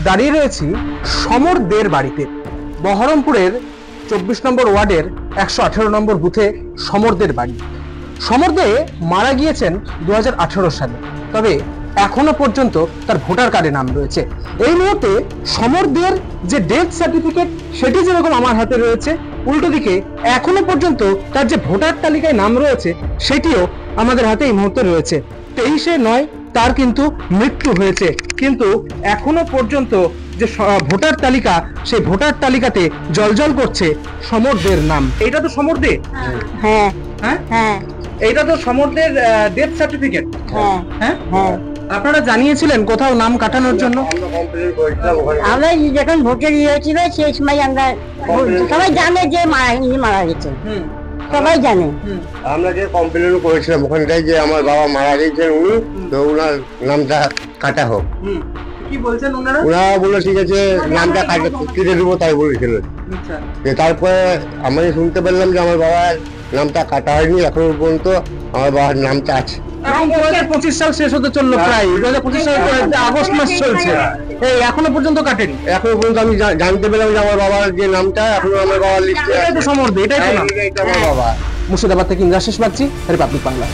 দাঁড়িয়ে রয়েছি সমরদের বাড়িতে। বহরমপুরের 24 নম্বর ওয়ার্ডের 118 নম্বর বুথে সমরদের বাড়ি। সমরদে মারা গিয়েছেন 2018 সালে, তবে এখনো পর্যন্ত তার ভোটার কার্ডে নাম রয়েছে। এই মুহূর্তে সমরদের যে ডেথ সার্টিফিকেট সেটি যেরকম আমার হাতে রয়েছে, উল্টো দিকে এখনো পর্যন্ত তার যে ভোটার তালিকায় নাম রয়েছে সেটিও আমাদের হাতে এই মুহূর্তে রয়েছে। 23/9 তার কিন্তু মৃত্যু হয়েছে, কিন্তু এখনো পর্যন্ত যে ভোটার তালিকা, সেই ভোটার তালিকাতে জলজল করছে সমরদের নাম। এটা তো সমরদে। হ্যাঁ হ্যাঁ হ্যাঁ এইটা তো সমরদের ডেথ সার্টিফিকেট। হ্যাঁ হ্যাঁ হ্যাঁ আপনারা জানিয়েছিলেন কোথাও নাম কাটানোর জন্য? আমরা যখন ভোটে গিয়েছিল সেই সময় আমরা সবাই জানে যে মারা গেছে, সবাই জানে। আমরা যে কমপ্লেন করেছিলাম ওখানটায় যে আমার বাবা মারা গেছেন উনি, তো ওনার নামটা কাটা হোক। কি বলছেন ওনারা? ওনারা বললো ঠিক আছে নামটা কেটে দেবো, তাই বলেছিল। তারপরে আমি শুনতে পেলাম যে আমার বাবার নামটা কাটা হয়নি, এখনো পর্যন্ত আমার বাবার নামটা আছে। এখন 2025 সাল শেষ হতে চললো, প্রায় 2025 সাল আগস্ট মাস চলছে, এই এখনো পর্যন্ত কাটেনি। এখনো পর্যন্ত আমি জানতে পেলাম যে আমার বাবার যে নামটা এখনো আমার বাবার লিস্টে এটাই তো সমরদে, এটাই তো নাম। আমার বাবা। মুর্শিদাবাদ থেকে ইন্দ্রাশিস বাগচি, রিপাবলিক বাংলা।